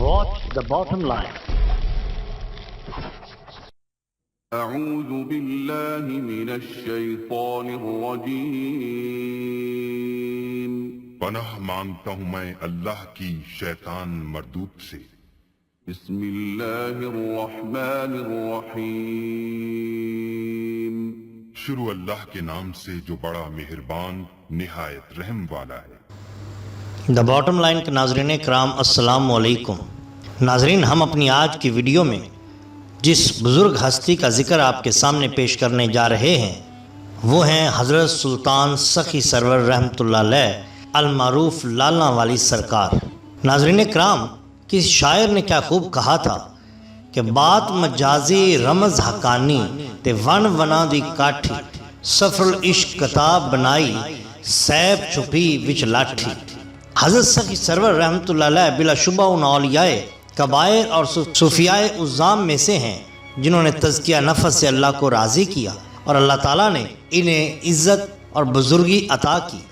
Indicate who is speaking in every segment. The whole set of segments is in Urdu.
Speaker 1: Watch the bottom line.
Speaker 2: أعوذ بالله من الشیطان الرجیم
Speaker 3: پناہ مانگتا ہوں میں اللہ کی شیطان مردود سے۔
Speaker 2: بسم اللہ الرحمن الرحیم
Speaker 3: شروع اللہ کے نام سے جو بڑا مہربان نہایت رحم والا ہے۔
Speaker 1: دا باٹم لائن کے ناظرین کرام السلام علیکم۔ ناظرین، ہم اپنی آج کی ویڈیو میں جس بزرگ ہستی کا ذکر آپ کے سامنے پیش کرنے جا رہے ہیں وہ ہیں حضرت سلطان سخی سرور رحمۃ اللہ علیہ المعروف لالا والی سرکار۔ ناظرین کرام، کسی شاعر نے کیا خوب کہا تھا کہ بات مجازی رمز حقانی تے ون ونا دی کاٹھی، سفر العشق کتاب بنائی سیب چھپی وچ لاٹھی۔ حضرت سخی سرور رحمۃ اللہ علیہ بلا شبہ ان اولیاء کبائر اور صوفیاء عظام میں سے ہیں جنہوں نے تزکیہ نفس سے اللہ کو راضی کیا اور اللہ تعالیٰ نے انہیں عزت اور بزرگی عطا کی۔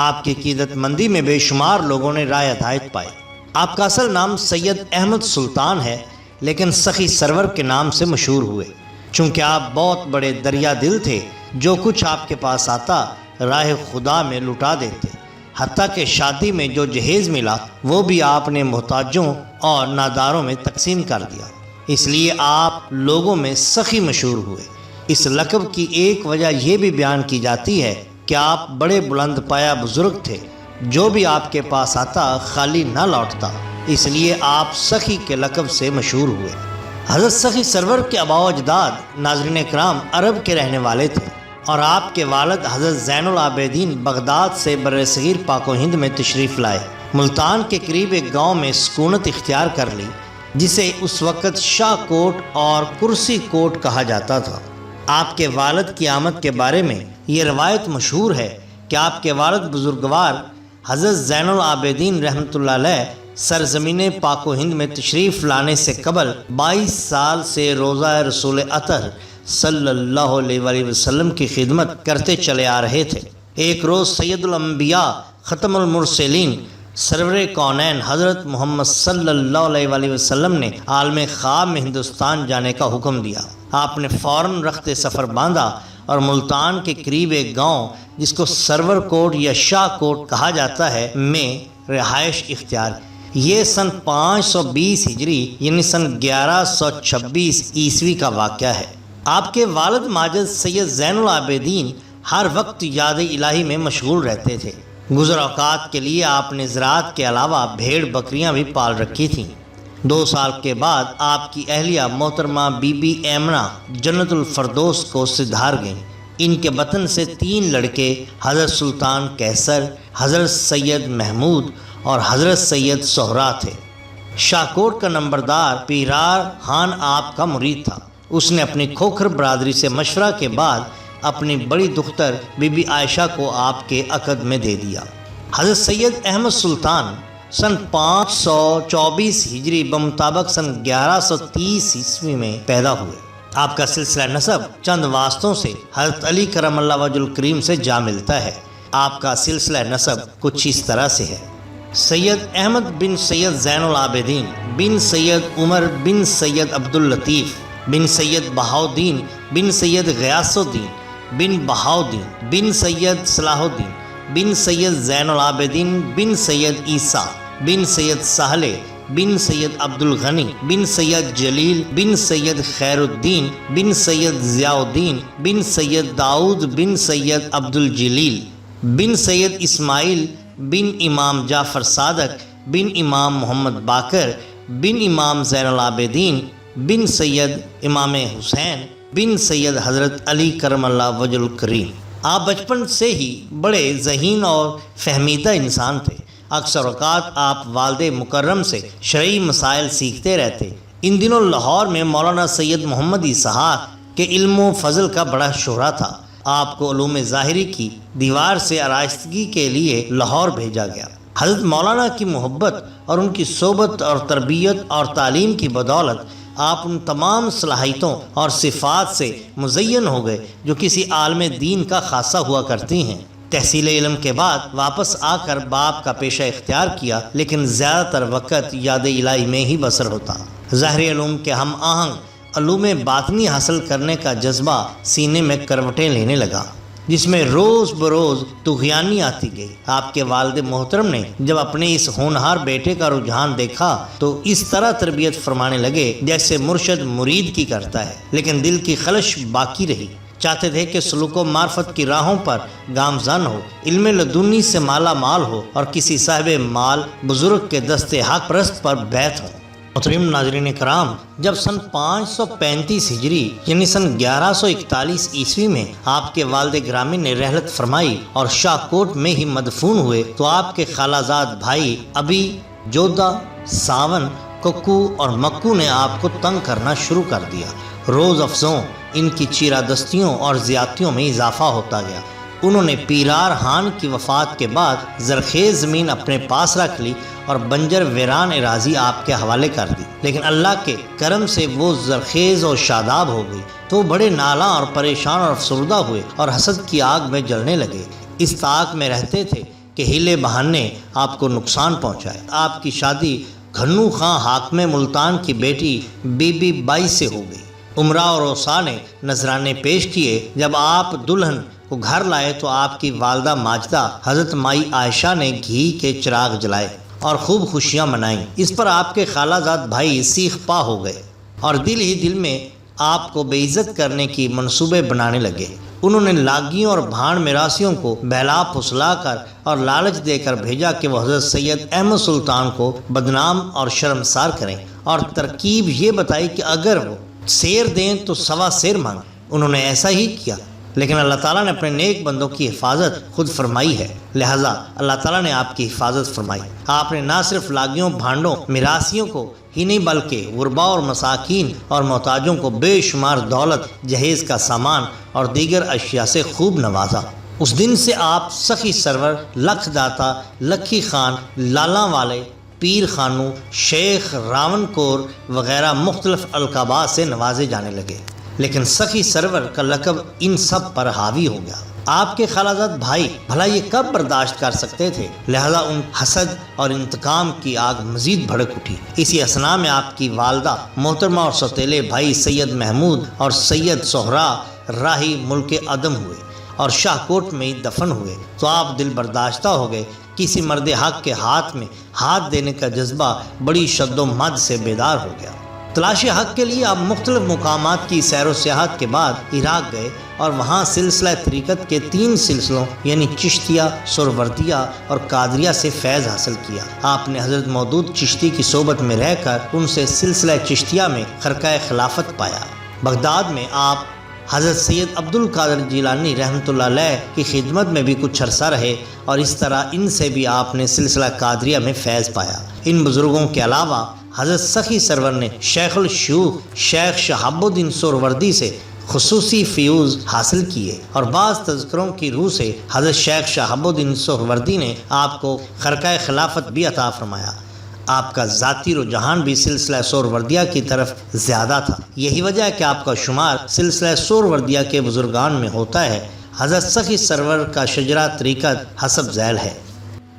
Speaker 1: آپ کی عقیدت مندی میں بے شمار لوگوں نے رائے ہدایت پائی۔ آپ کا اصل نام سید احمد سلطان ہے، لیکن سخی سرور کے نام سے مشہور ہوئے چونکہ آپ بہت بڑے دریا دل تھے، جو کچھ آپ کے پاس آتا راہ خدا میں لٹا دیتے، حتیٰ کہ شادی میں جو جہیز ملا وہ بھی آپ نے محتاجوں اور ناداروں میں تقسیم کر دیا، اس لیے آپ لوگوں میں سخی مشہور ہوئے۔ اس لقب کی ایک وجہ یہ بھی بیان کی جاتی ہے کہ آپ بڑے بلند پایا بزرگ تھے، جو بھی آپ کے پاس آتا خالی نہ لوٹتا، اس لیے آپ سخی کے لقب سے مشہور ہوئے۔ حضرت سخی سرور کے آباء و اجداد ناظرین کرام عرب کے رہنے والے تھے اور آپ کے والد حضرت زین العابدین بغداد سے برصغیر پاک و ہند میں تشریف لائے۔ ملتان کے قریب ایک گاؤں میں سکونت اختیار کر لی جسے اس وقت شاہ کوٹ اور کرسی کوٹ کہا جاتا تھا۔ آپ کے والد کی آمد کے بارے میں یہ روایت مشہور ہے کہ آپ کے والد بزرگوار حضرت زین العابدین رحمۃ اللہ علیہ سرزمین پاک و ہند میں تشریف لانے سے قبل 22 سال سے روزہ رسول اطہر صلی اللہ علیہ وآلہ وسلم کی خدمت کرتے چلے آ رہے تھے۔ ایک روز سید الانبیاء ختم المرسلین سرور کونین حضرت محمد صلی اللہ علیہ وآلہ وسلم نے عالم خواب میں ہندوستان جانے کا حکم دیا۔ آپ نے فوراً رخت سفر باندھا اور ملتان کے قریب ایک گاؤں جس کو سرور کوٹ یا شاہ کوٹ کہا جاتا ہے میں رہائش اختیار کی۔ یہ سن 520 ہجری یعنی سن 1126 عیسوی کا واقعہ ہے۔ آپ کے والد ماجد سید زین العابدین ہر وقت یاد الہی میں مشغول رہتے تھے۔ گزر اوقات کے لیے آپ نے زراعت کے علاوہ بھیڑ بکریاں بھی پال رکھی تھیں۔ 2 سال کے بعد آپ کی اہلیہ محترمہ بی بی ایمنہ جنت الفردوس کو سدھار گئیں۔ ان کے بطن سے 3 لڑکے حضرت سلطان کیسر، حضرت سید محمود اور حضرت سید سہرا تھے۔ شاہکوٹ کا نمبردار پیرار خان آپ کا مرید تھا۔ اس نے اپنی کھوکھر برادری سے مشورہ کے بعد اپنی بڑی دختر بی بی عائشہ کو آپ کے عقد میں دے دیا۔ حضرت سید احمد سلطان سن 524 ہجری بمطابق سن 1130 عیسوی میں پیدا ہوئے۔ آپ کا سلسلہ نسب چند واسطوں سے حضرت علی کرم اللہ وجہ الکریم سے جا ملتا ہے۔ آپ کا سلسلہ نسب کچھ اس طرح سے ہے: سید احمد بن سید زین العابدین بن سید عمر بن سید عبداللطیف بن سید بہاؤدین بن سید غیاث الدین بن بہاؤدین بن سید صلاح الدین بن سید زین العابدین بن سید عیسیٰ بن سید سہلے بن سید عبدالغنی بن سید جلیل بن سید خیر الدین بن سید ضیاء الدین بن سید داؤد بن سید عبدالجلیل بن سید اسماعیل بن امام جعفر صادق بن امام محمد باقر بن امام زین العابدین بن سید امام حسین بن سید حضرت علی کرم اللہ وجہ الکریم۔ آپ بچپن سے ہی بڑے ذہین اور فہمیدہ انسان تھے۔ اکثر اوقات آپ والد مکرم سے شرعی مسائل سیکھتے رہتے۔ ان دنوں لاہور میں مولانا سید محمد اسحاق کے علم و فضل کا بڑا شہرہ تھا۔ آپ کو علوم ظاہری کی دیوار سے آراستگی کے لیے لاہور بھیجا گیا۔ حضرت مولانا کی محبت اور ان کی صحبت اور تربیت اور تعلیم کی بدولت آپ ان تمام صلاحیتوں اور صفات سے مزین ہو گئے جو کسی عالم دین کا خاصہ ہوا کرتی ہیں۔ تحصیل علم کے بعد واپس آ کر باپ کا پیشہ اختیار کیا، لیکن زیادہ تر وقت یاد الہی میں ہی بسر ہوتا۔ ظاہری علوم کے ہم آہنگ علوم باطنی حاصل کرنے کا جذبہ سینے میں کروٹیں لینے لگا، جس میں روز بروز طغیانی آتی گئی۔ آپ کے والد محترم نے جب اپنے اس ہونہار بیٹے کا رجحان دیکھا تو اس طرح تربیت فرمانے لگے جیسے مرشد مرید کی کرتا ہے، لیکن دل کی خلش باقی رہی۔ چاہتے تھے کہ سلوک و معرفت کی راہوں پر گامزن ہو، علم لدنی سے مالا مال ہو اور کسی صاحب مال بزرگ کے دست حق پرست پر بیعت ہو۔ محترم ناظرین کرام، جب سن 535 ہجری یعنی سن 1141 عیسوی میں آپ کے والد گرامی نے رحلت فرمائی اور شاہ کوٹ میں ہی مدفون ہوئے تو آپ کے خالہ زاد بھائی ابی، جودا، ساون، ککو اور مکو نے آپ کو تنگ کرنا شروع کر دیا۔ روز افزوں ان کی چیرہ دستیوں اور زیادتیوں میں اضافہ ہوتا گیا۔ انہوں نے پیرار خان کی وفات کے بعد زرخیز زمین اپنے پاس رکھ لی اور بنجر ویران اراضی آپ کے حوالے کر دی، لیکن اللہ کے کرم سے وہ زرخیز اور شاداب ہو گئی تو وہ بڑے نالاں اور پریشان اور افسردہ ہوئے اور حسد کی آگ میں جلنے لگے۔ اس طاق میں رہتے تھے کہ ہیلے بہانے آپ کو نقصان پہنچائے۔ آپ کی شادی گھنو خان حاکم ملتان کی بیٹی بی بی بائی سے ہو گئی۔ عمرہ اور اوصا نے نذرانے پیش کیے۔ جب آپ دلہن کو گھر لائے تو آپ کی والدہ ماجدہ حضرت مائی عائشہ نے گھی کے چراغ جلائے اور خوب خوشیاں منائیں۔ اس پر آپ کے خالہ زاد بھائی سیخ پا ہو گئے اور دل ہی دل میں آپ کو بے عزت کرنے کی منصوبے بنانے لگے۔ انہوں نے لاگیوں اور بھاڑ میراثیوں کو بہلا پھسلا کر اور لالچ دے کر بھیجا کہ وہ حضرت سید احمد سلطان کو بدنام اور شرمسار کریں، اور ترکیب یہ بتائی کہ اگر وہ سیر دیں تو سوا سیر مانگیں۔ انہوں نے ایسا ہی کیا، لیکن اللہ تعالیٰ نے اپنے نیک بندوں کی حفاظت خود فرمائی ہے، لہٰذا اللہ تعالیٰ نے آپ کی حفاظت فرمائی۔ آپ نے نہ صرف لاگیوں، بھانڈوں، میراثیوں کو ہی نہیں بلکہ غربا اور مساکین اور محتاجوں کو بے شمار دولت، جہیز کا سامان اور دیگر اشیاء سے خوب نوازا۔ اس دن سے آپ سخی سرور، لکھ داتا، لکھی خان، لالاں والے، پیر خانو، شیخ راون کور وغیرہ مختلف القابات سے نوازے جانے لگے، لیکن سخی سرور کا لقب ان سب پر حاوی ہو گیا۔ آپ کے خالہ زاد بھائی بھلا یہ کب برداشت کر سکتے تھے، لہذا ان حسد اور انتقام کی آگ مزید بھڑک اٹھی۔ اسی اثنا میں آپ کی والدہ محترمہ اور سوتیلے بھائی سید محمود اور سید سہرا راہی ملک عدم ہوئے اور شاہ کوٹ میں ہی دفن ہوئے تو آپ دل برداشتہ ہو گئے۔ کسی مرد حق کے ہاتھ میں ہاتھ دینے کا جذبہ بڑی شد و مد سے بیدار ہو گیا۔ تلاش حق کے لیے آپ مختلف مقامات کی سیر و سیاحت کے بعد عراق گئے اور وہاں سلسلہ طریقت کے 3 سلسلوں یعنی چشتیہ، سہروردیہ اور قادریہ سے فیض حاصل کیا۔ آپ نے حضرت مودود چشتی کی صحبت میں رہ کر ان سے سلسلہ چشتیہ میں خرقہ خلافت پایا۔ بغداد میں آپ حضرت سید عبد القادر جیلانی رحمۃ اللہ علیہ کی خدمت میں بھی کچھ عرصہ رہے اور اس طرح ان سے بھی آپ نے سلسلہ قادریہ میں فیض پایا۔ ان بزرگوں کے علاوہ حضرت سخی سرور نے شیخ الشیوخ شیخ شہاب الدین سہروردی سے خصوصی فیوز حاصل کیے اور بعض تذکروں کی روح سے حضرت شیخ شہاب الدین سہروردی نے آپ کو خرقہ خلافت بھی عطا فرمایا۔ آپ کا ذاتی رجحان بھی سلسلہ سہروردیہ کی طرف زیادہ تھا، یہی وجہ ہے کہ آپ کا شمار سلسلہ سہروردیہ کے بزرگان میں ہوتا ہے۔ حضرت سخی سرور کا شجرہ طریقت حسب ذیل ہے۔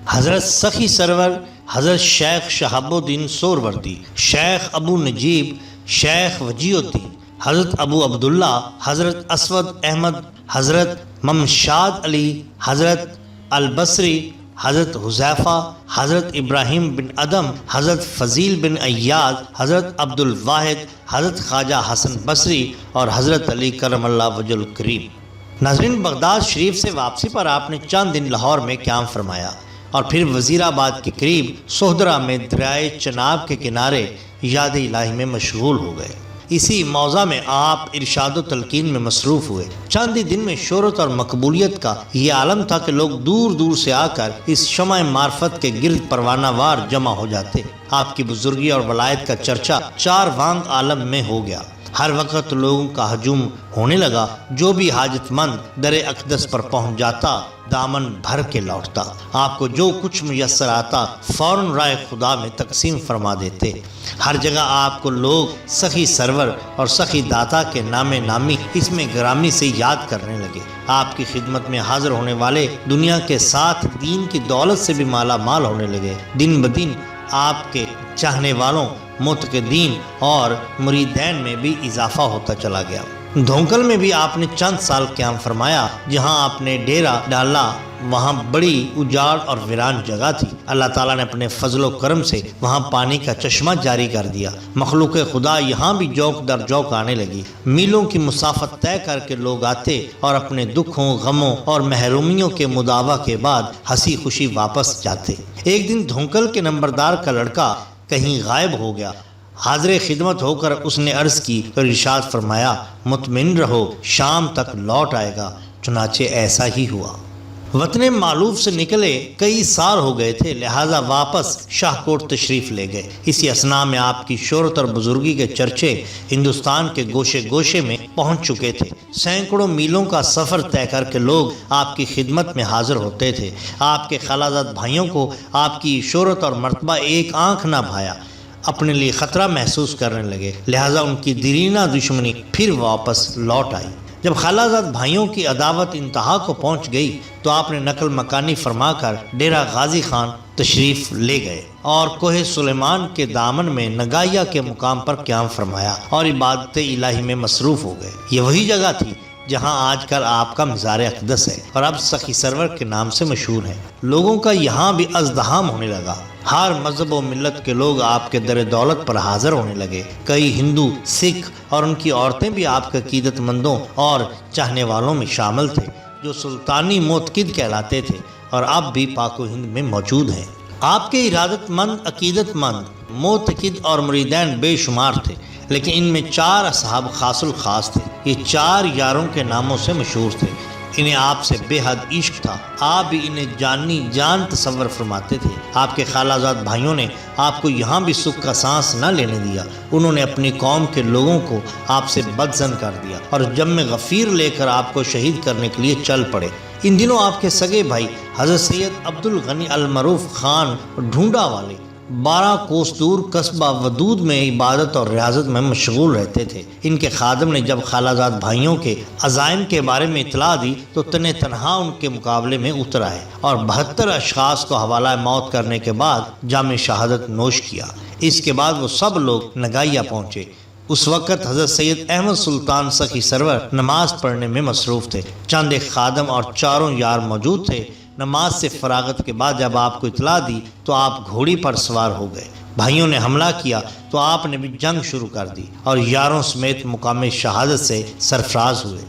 Speaker 1: حضرت سخی سرور، حضرت شیخ شہاب الدین سہروردی، شیخ ابو نجیب، شیخ وجیہ الدین، حضرت ابو عبداللہ، حضرت اسود احمد، حضرت ممشاد علی، حضرت البصری، حضرت حذیفہ، حضرت ابراہیم بن ادم، حضرت فضیل بن ایاز، حضرت عبد الواحد، حضرت خواجہ حسن بصری اور حضرت علی کرم اللہ وجہ الکریم۔ ناظرین، بغداد شریف سے واپسی پر آپ نے چند دن لاہور میں قیام فرمایا اور پھر وزیر آباد کے قریب سہدرہ میں دریائے چناب کے کنارے یاد الہی میں مشغول ہو گئے۔ اسی موضع میں آپ ارشاد و تلقین میں مصروف ہوئے۔ چند ہی دن میں شہرت اور مقبولیت کا یہ عالم تھا کہ لوگ دور دور سے آ کر اس شمع معرفت کے گرد پروانہ وار جمع ہو جاتے۔ آپ کی بزرگی اور ولایت کا چرچا 4 وانگ عالم میں ہو گیا۔ ہر وقت لوگوں کا ہجوم ہونے لگا۔ جو بھی حاجت مند در اقدس پر پہنچ جاتا دامن بھر کے لوٹتا۔ آپ کو جو کچھ میسر آتا فوراً رائے خدا میں تقسیم فرما دیتے۔ ہر جگہ آپ کو لوگ سخی سرور اور سخی داتا کے نام نامی اس میں گرامی سے یاد کرنے لگے۔ آپ کی خدمت میں حاضر ہونے والے دنیا کے ساتھ دین کی دولت سے بھی مالا مال ہونے لگے۔ دن بدن آپ کے چاہنے والوں، معتقدین اور مریدین میں بھی اضافہ ہوتا چلا گیا۔ دھونکل میں بھی آپ نے چند سال قیام فرمایا۔ جہاں آپ نے ڈیرا ڈالا وہاں بڑی اجاڑ اور ویران جگہ تھی۔ اللہ تعالیٰ نے اپنے فضل و کرم سے وہاں پانی کا چشمہ جاری کر دیا۔ مخلوق خدا یہاں بھی جوک در جوک آنے لگی۔ میلوں کی مسافت طے کر کے لوگ آتے اور اپنے دکھوں، غموں اور محرومیوں کے مداوع کے بعد ہنسی خوشی واپس جاتے۔ ایک دن دھونکل کے نمبردار کا لڑکا کہیں غائب ہو گیا۔ حاضر خدمت ہو کر اس نے عرض کی اور ارشاد فرمایا، مطمئن رہو شام تک لوٹ آئے گا۔ چنانچہ ایسا ہی ہوا۔ وطن معلوف سے نکلے کئی سال ہو گئے تھے، لہٰذا واپس شاہ کوٹ تشریف لے گئے۔ اسی اثناء میں آپ کی شہرت اور بزرگی کے چرچے ہندوستان کے گوشے گوشے میں پہنچ چکے تھے۔ سینکڑوں میلوں کا سفر طے کر کے لوگ آپ کی خدمت میں حاضر ہوتے تھے۔ آپ کے خالازاد بھائیوں کو آپ کی شہرت اور مرتبہ ایک آنکھ نہ بھایا، اپنے لیے خطرہ محسوس کرنے لگے، لہٰذا ان کی دیرینہ دشمنی پھر واپس لوٹ آئی۔ جب خالازاد بھائیوں کی عداوت انتہا کو پہنچ گئی تو آپ نے نقل مکانی فرما کر ڈیرہ غازی خان تشریف لے گئے اور کوہ سلیمان کے دامن میں نگائیہ کے مقام پر قیام فرمایا اور عبادت الہی میں مصروف ہو گئے۔ یہ وہی جگہ تھی جہاں آج کل آپ کا مزار اقدس ہے اور اب سخی سرور کے نام سے مشہور ہے۔ لوگوں کا یہاں بھی ازدحام ہونے لگا۔ ہر مذہب و ملت کے لوگ آپ کے در دولت پر حاضر ہونے لگے۔ کئی ہندو، سکھ اور ان کی عورتیں بھی آپ کے عقیدت مندوں اور چاہنے والوں میں شامل تھے، جو سلطانی معتقد کہلاتے تھے اور اب بھی پاک و ہند میں موجود ہیں۔ آپ کے ارادت مند، عقیدت مند، معتقد اور مریدین بے شمار تھے، لیکن ان میں 4 اصحاب خاص الخاص تھے۔ یہ 4 یاروں کے ناموں سے مشہور تھے۔ انہیں آپ سے بے حد عشق تھا۔ آپ بھی انہیں جانی جان تصور فرماتے تھے۔ آپ کے خالازاد بھائیوں نے آپ کو یہاں بھی سکھ کا سانس نہ لینے دیا۔ انہوں نے اپنی قوم کے لوگوں کو آپ سے بدظن کر دیا اور جم غفیر لے کر آپ کو شہید کرنے کے لیے چل پڑے۔ ان دنوں آپ کے سگے بھائی حضرت سید عبد الغنی المعروف خان ڈھونڈا والے 12 کوس دور قصبہ ودود میں عبادت اور ریاضت میں مشغول رہتے تھے۔ ان کے خادم نے جب خالازاد بھائیوں کے عزائم کے بارے میں اطلاع دی تو تنہا ان کے مقابلے میں اتر آئے اور 72 اشخاص کو حوالہ موت کرنے کے بعد جام شہادت نوش کیا۔ اس کے بعد وہ سب لوگ نگائیہ پہنچے۔ اس وقت حضرت سید احمد سلطان سخی سرور نماز پڑھنے میں مصروف تھے۔ چند ایک خادم اور 4 یار موجود تھے۔ نماز سے فراغت کے بعد جب آپ کو اطلاع دی تو آپ گھوڑی پر سوار ہو گئے۔ بھائیوں نے حملہ کیا تو آپ نے بھی جنگ شروع کر دی اور یاروں سمیت مقام شہادت سے سرفراز ہوئے۔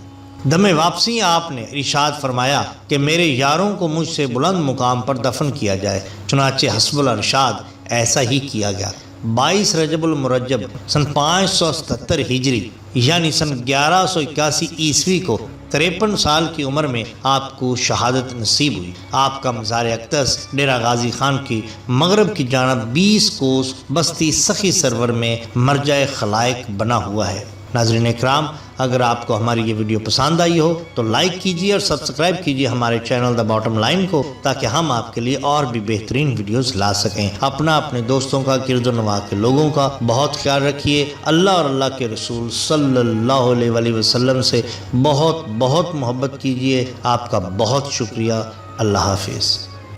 Speaker 1: دم واپسی آپ نے ارشاد فرمایا کہ میرے یاروں کو مجھ سے بلند مقام پر دفن کیا جائے۔ چنانچہ حسب الارشاد ایسا ہی کیا گیا۔ 22 رجب المرجب سن 577 ہجری یعنی سن 1181 عیسوی کو 53 سال کی عمر میں آپ کو شہادت نصیب ہوئی۔ آپ کا مزار اقدس ڈیرہ غازی خان کی مغرب کی جانب 20 کوس بستی سخی سرور میں مرجع خلائق بنا ہوا ہے۔ ناظرین اکرام، اگر آپ کو ہماری یہ ویڈیو پسند آئی ہو تو لائک کیجیے اور سبسکرائب کیجیے ہمارے چینل دا باٹم لائن کو، تاکہ ہم آپ کے لیے اور بھی بہترین ویڈیوز لا سکیں۔ اپنے دوستوں کا، گرد و نواح کے لوگوں کا بہت خیال رکھیے۔ اللہ اور اللہ کے رسول صلی اللہ علیہ وسلم سے بہت بہت محبت کیجیے۔ آپ کا بہت شکریہ۔ اللہ حافظ۔